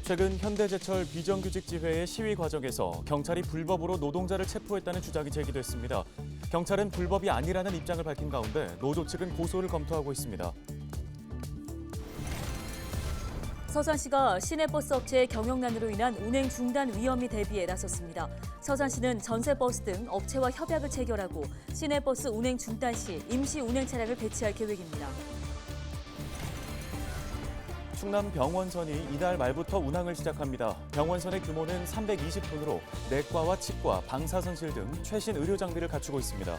최근 현대제철 비정규직지회의 시위 과정에서 경찰이 불법으로 노동자를 체포했다는 주장이 제기됐습니다. 경찰은 불법이 아니라는 입장을 밝힌 가운데 노조 측은 고소를 검토하고 있습니다. 서산시가 시내버스 업체의 경영난으로 인한 운행 중단 위험이 대비에 나섰습니다. 서산시는 전세버스 등 업체와 협약을 체결하고 시내버스 운행 중단 시 임시 운행 차량을 배치할 계획입니다. 충남 병원선이 이달 말부터 운항을 시작합니다. 병원선의 규모는 320톤으로 내과와 치과, 방사선실 등 최신 의료 장비를 갖추고 있습니다.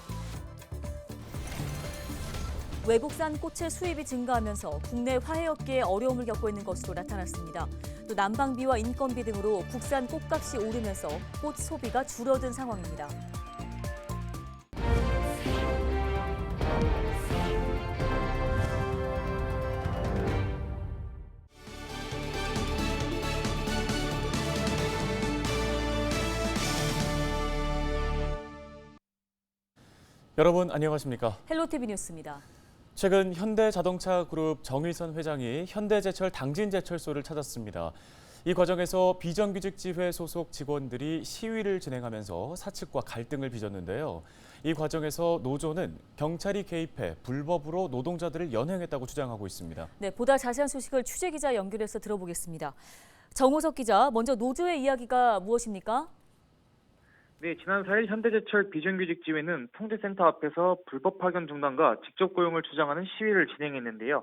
외국산 꽃의 수입이 증가하면서 국내 화훼업계에 어려움을 겪고 있는 것으로 나타났습니다. 또 난방비와 인건비 등으로 국산 꽃값이 오르면서 꽃 소비가 줄어든 상황입니다. 여러분 안녕하십니까? 헬로티비 뉴스입니다. 최근 현대자동차그룹 정일선 회장이 현대제철 당진제철소를 찾았습니다. 이 과정에서 비정규직지회 소속 직원들이 시위를 진행하면서 사측과 갈등을 빚었는데요. 이 과정에서 노조는 경찰이 개입해 불법으로 노동자들을 연행했다고 주장하고 있습니다. 네, 보다 자세한 소식을 취재기자 연결해서 들어보겠습니다. 정호석 기자, 먼저 노조의 이야기가 무엇입니까? 네, 지난 4일 현대제철 비정규직지회는 통제센터 앞에서 불법 파견 중단과 직접 고용을 주장하는 시위를 진행했는데요.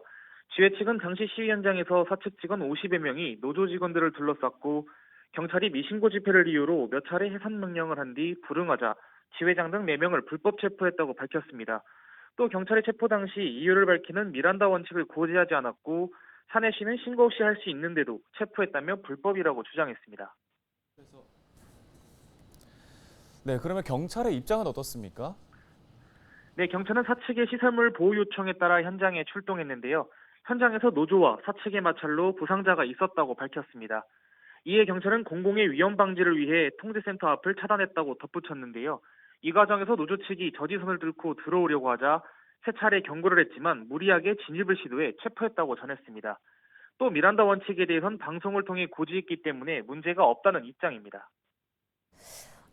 지회 측은 당시 시위 현장에서 사측 직원 50여 명이 노조 직원들을 둘러쌌고 경찰이 미신고 집회를 이유로 몇 차례 해산 명령을 한 뒤 불응하자 지회장 등 4명을 불법 체포했다고 밝혔습니다. 또 경찰의 체포 당시 이유를 밝히는 미란다 원칙을 고지하지 않았고 사내시는 신고 없이 할 수 있는데도 체포했다며 불법이라고 주장했습니다. 네, 그러면 경찰의 입장은 어떻습니까? 네, 경찰은 사측의 시설물 보호 요청에 따라 현장에 출동했는데요. 현장에서 노조와 사측의 마찰로 부상자가 있었다고 밝혔습니다. 이에 경찰은 공공의 위험 방지를 위해 통제센터 앞을 차단했다고 덧붙였는데요. 이 과정에서 노조 측이 저지선을 뚫고 들어오려고 하자 세 차례 경고를 했지만 무리하게 진입을 시도해 체포했다고 전했습니다. 또 미란다 원칙에 대해선 방송을 통해 고지했기 때문에 문제가 없다는 입장입니다.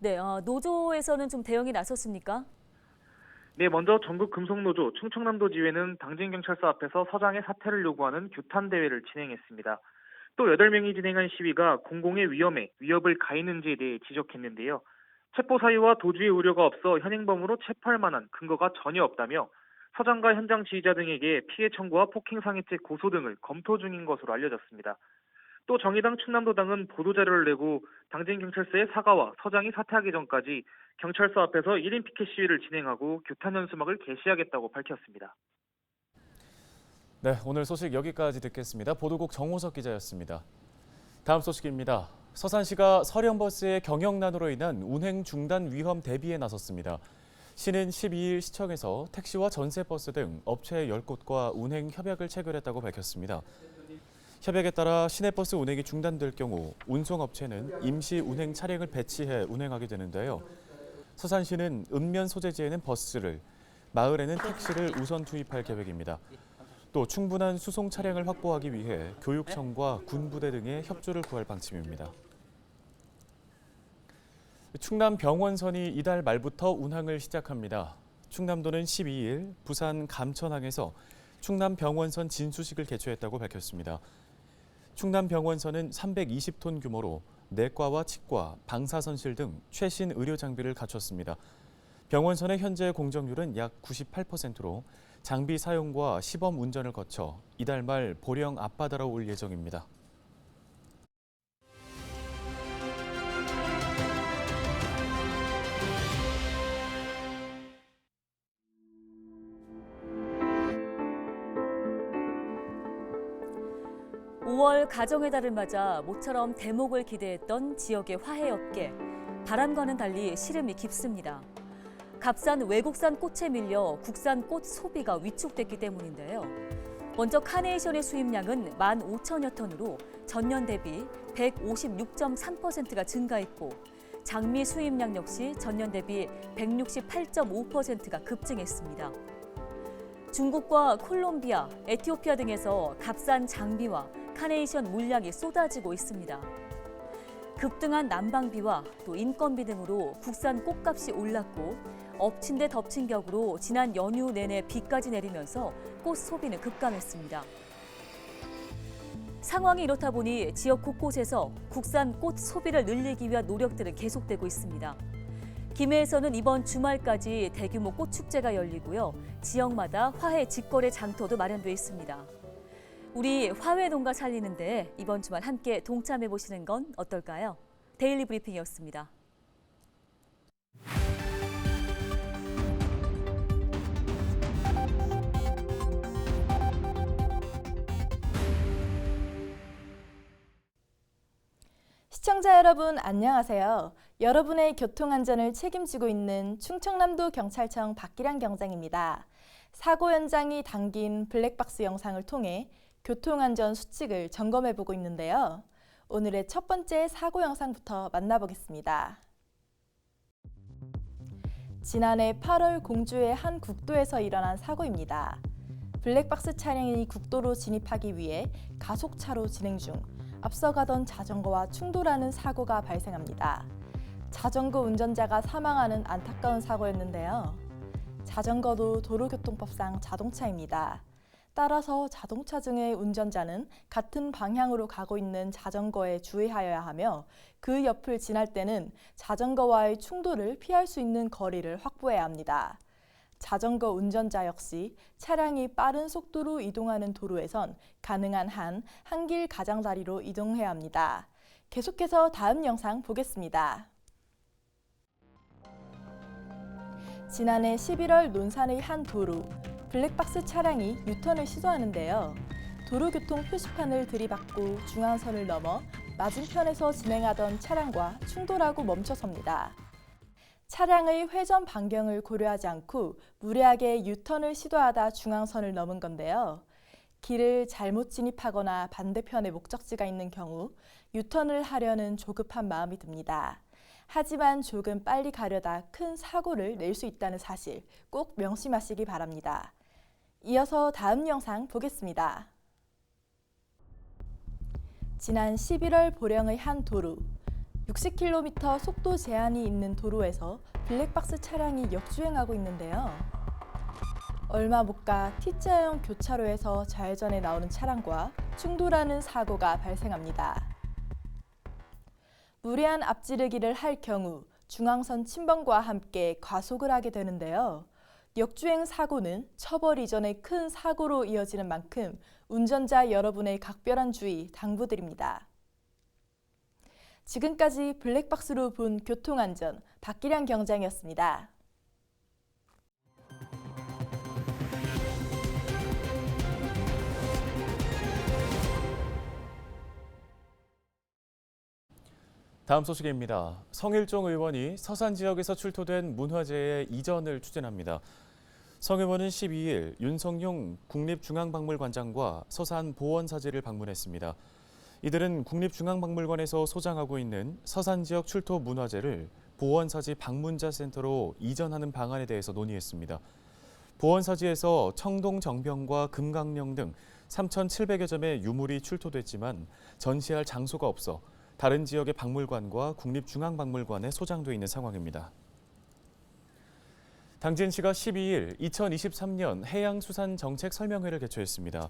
네, 노조에서는 좀 대응이 나섰습니까? 네, 먼저 전국금속노조 충청남도 지회는 당진경찰서 앞에서 서장의 사퇴를 요구하는 규탄 대회를 진행했습니다. 또 8명이 진행한 시위가 공공의 위험에 위협을 가했는지에 대해 지적했는데요. 체포 사유와 도주의 우려가 없어 현행범으로 체포할 만한 근거가 전혀 없다며 서장과 현장 지휘자 등에게 피해 청구와 폭행상해죄 고소 등을 검토 중인 것으로 알려졌습니다. 또 정의당 충남도당은 보도자료를 내고 당진경찰서의 사과와 서장이 사퇴하기 전까지 경찰서 앞에서 1인 피켓 시위를 진행하고 규탄 현수막을 게시하겠다고 밝혔습니다. 네, 오늘 소식 여기까지 듣겠습니다. 보도국 정호석 기자였습니다. 다음 소식입니다. 서산시가 서련버스의 경영난으로 인한 운행 중단 위험 대비에 나섰습니다. 시는 12일 시청에서 택시와 전세버스 등 업체 10곳과 운행 협약을 체결했다고 밝혔습니다. 협약에 따라 시내버스 운행이 중단될 경우 운송업체는 임시 운행 차량을 배치해 운행하게 되는데요. 서산시는 읍면 소재지에는 버스를, 마을에는 택시를 우선 투입할 계획입니다. 또 충분한 수송 차량을 확보하기 위해 교육청과 군부대 등의 협조를 구할 방침입니다. 충남 병원선이 이달 말부터 운항을 시작합니다. 충남도는 12일 부산 감천항에서 충남 병원선 진수식을 개최했다고 밝혔습니다. 충남 병원선은 320톤 규모로 내과와 치과, 방사선실 등 최신 의료 장비를 갖췄습니다. 병원선의 현재 공정률은 약 98%로 장비 사용과 시범 운전을 거쳐 이달 말 보령 앞바다로 올 예정입니다. (5월) 가정의 달을 맞아 모처럼 대목을 기대했던 지역의 화훼업계. 바람과는 달리 시름이 깊습니다. 값싼 외국산 꽃에 밀려 국산 꽃 소비가 위축됐기 때문인데요. 먼저 카네이션의 수입량은 15,000여 톤으로 전년 대비 156.3%가 증가했고 장미 수입량 역시 전년 대비 168.5%가 급증했습니다. 중국과 콜롬비아, 에티오피아 등에서 값싼 장비와 카네이션 물량이 쏟아지고 있습니다. 급등한 난방비와 또 인건비 등으로 국산 꽃값이 올랐고 엎친 데 덮친 격으로 지난 연휴 내내 비까지 내리면서 꽃 소비는 급감했습니다. 상황이 이렇다 보니 지역 곳곳에서 국산 꽃 소비를 늘리기 위한 노력들은 계속되고 있습니다. 김해에서는 이번 주말까지 대규모 꽃 축제가 열리고요. 지역마다 화훼 직거래 장터도 마련돼 있습니다. 우리 화훼 농가 살리는데 이번 주말 함께 동참해 보시는 건 어떨까요? 데일리 브리핑이었습니다. 시청자 여러분 안녕하세요. 여러분의 교통안전을 책임지고 있는 충청남도 경찰청 박기량 경장입니다. 사고 현장이 담긴 블랙박스 영상을 통해 교통안전 수칙을 점검해보고 있는데요. 오늘의 첫 번째 사고 영상부터 만나보겠습니다. 지난해 8월 공주의 한 국도에서 일어난 사고입니다. 블랙박스 차량이 국도로 진입하기 위해 가속차로 진행 중 앞서가던 자전거와 충돌하는 사고가 발생합니다. 자전거 운전자가 사망하는 안타까운 사고였는데요. 자전거도 도로교통법상 자동차입니다. 따라서 자동차 중의 운전자는 같은 방향으로 가고 있는 자전거에 주의하여야 하며 그 옆을 지날 때는 자전거와의 충돌을 피할 수 있는 거리를 확보해야 합니다. 자전거 운전자 역시 차량이 빠른 속도로 이동하는 도로에선 가능한 한 한길 가장자리로 이동해야 합니다. 계속해서 다음 영상 보겠습니다. 지난해 11월 논산의 한 도로, 블랙박스 차량이 유턴을 시도하는데요. 도로교통 표시판을 들이받고 중앙선을 넘어 맞은편에서 진행하던 차량과 충돌하고 멈춰섭니다. 차량의 회전 반경을 고려하지 않고 무리하게 유턴을 시도하다 중앙선을 넘은 건데요. 길을 잘못 진입하거나 반대편에 목적지가 있는 경우 유턴을 하려는 조급한 마음이 듭니다. 하지만 조금 빨리 가려다 큰 사고를 낼 수 있다는 사실 꼭 명심하시기 바랍니다. 이어서 다음 영상 보겠습니다. 지난 11월 보령의 한 도로, 60km 속도 제한이 있는 도로에서 블랙박스 차량이 역주행하고 있는데요. 얼마 못 가 T자형 교차로에서 좌회전에 나오는 차량과 충돌하는 사고가 발생합니다. 무리한 앞지르기를 할 경우 중앙선 침범과 함께 과속을 하게 되는데요. 역주행 사고는 처벌 이전의 큰 사고로 이어지는 만큼 운전자 여러분의 각별한 주의 당부드립니다. 지금까지 블랙박스로 본 교통안전 박기량 경장이었습니다. 다음 소식입니다. 성일종 의원이 서산 지역에서 출토된 문화재의 이전을 추진합니다. 성 의원은 12일 윤성용 국립중앙박물관장과 서산 보원사지를 방문했습니다. 이들은 국립중앙박물관에서 소장하고 있는 서산 지역 출토 문화재를 보원사지 방문자 센터로 이전하는 방안에 대해서 논의했습니다. 보원사지에서 청동 정병과 금강령 등 3,700여 점의 유물이 출토됐지만 전시할 장소가 없어 다른 지역의 박물관과 국립중앙박물관에 소장돼 있는 상황입니다. 당진시가 12일 2023년 해양수산정책설명회를 개최했습니다.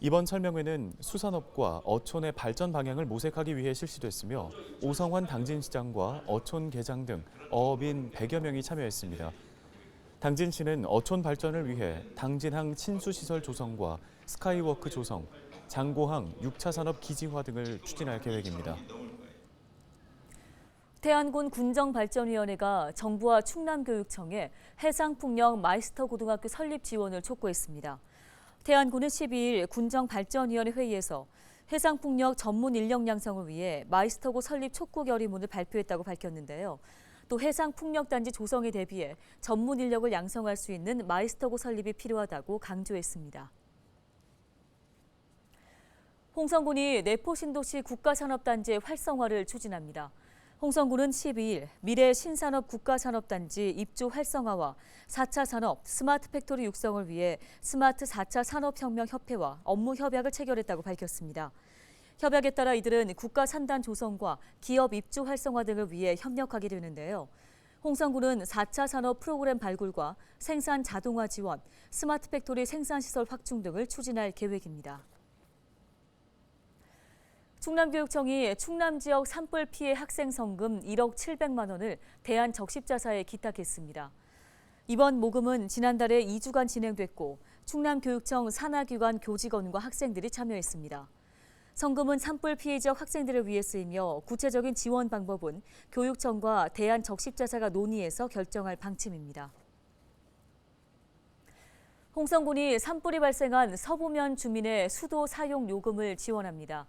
이번 설명회는 수산업과 어촌의 발전 방향을 모색하기 위해 실시됐으며 오성환 당진시장과 어촌 계장 등 어업인 100여 명이 참여했습니다. 당진시는 어촌 발전을 위해 당진항 친수시설 조성과 스카이워크 조성, 장고항 6차 산업 기지화 등을 추진할 계획입니다. 태안군 군정발전위원회가 정부와 충남교육청에 해상풍력 마이스터 고등학교 설립 지원을 촉구했습니다. 태안군은 12일 군정발전위원회 회의에서 해상풍력 전문 인력 양성을 위해 마이스터고 설립 촉구 결의문을 발표했다고 밝혔는데요. 또 해상풍력단지 조성에 대비해 전문 인력을 양성할 수 있는 마이스터고 설립이 필요하다고 강조했습니다. 홍성군이 내포신도시 국가산업단지의 활성화를 추진합니다. 홍성군은 12일 미래 신산업 국가산업단지 입주 활성화와 4차 산업 스마트 팩토리 육성을 위해 스마트 4차 산업혁명협회와 업무 협약을 체결했다고 밝혔습니다. 협약에 따라 이들은 국가 산단 조성과 기업 입주 활성화 등을 위해 협력하게 되는데요. 홍성군은 4차 산업 프로그램 발굴과 생산 자동화 지원, 스마트 팩토리 생산시설 확충 등을 추진할 계획입니다. 충남교육청이 충남 지역 산불 피해 학생 성금 1억 700만 원을 대한적십자사에 기탁했습니다. 이번 모금은 지난달에 2주간 진행됐고 충남교육청 산하기관 교직원과 학생들이 참여했습니다. 성금은 산불 피해 지역 학생들을 위해 쓰이며 구체적인 지원 방법은 교육청과 대한적십자사가 논의해서 결정할 방침입니다. 홍성군이 산불이 발생한 서부면 주민의 수도 사용 요금을 지원합니다.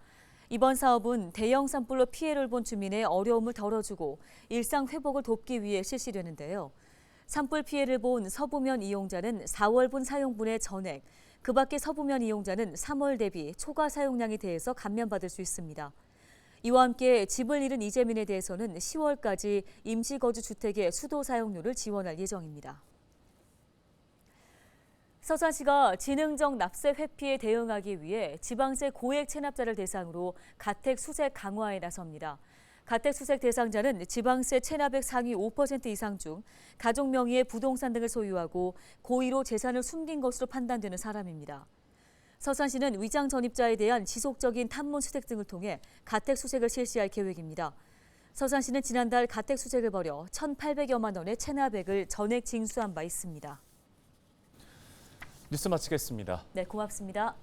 이번 사업은 대형 산불로 피해를 본 주민의 어려움을 덜어주고 일상 회복을 돕기 위해 실시되는데요. 산불 피해를 본 서부면 이용자는 4월분 사용분의 전액, 그 밖에 서부면 이용자는 3월 대비 초과 사용량에 대해서 감면받을 수 있습니다. 이와 함께 집을 잃은 이재민에 대해서는 10월까지 임시거주주택의 수도 사용료를 지원할 예정입니다. 서산시가 지능적 납세 회피에 대응하기 위해 지방세 고액 체납자를 대상으로 가택 수색 강화에 나섭니다. 가택 수색 대상자는 지방세 체납액 상위 5% 이상 중 가족 명의의 부동산 등을 소유하고 고의로 재산을 숨긴 것으로 판단되는 사람입니다. 서산시는 위장 전입자에 대한 지속적인 탐문 수색 등을 통해 가택 수색을 실시할 계획입니다. 서산시는 지난달 가택 수색을 벌여 1,800여만 원의 체납액을 전액 징수한 바 있습니다. 뉴스 마치겠습니다. 네, 고맙습니다.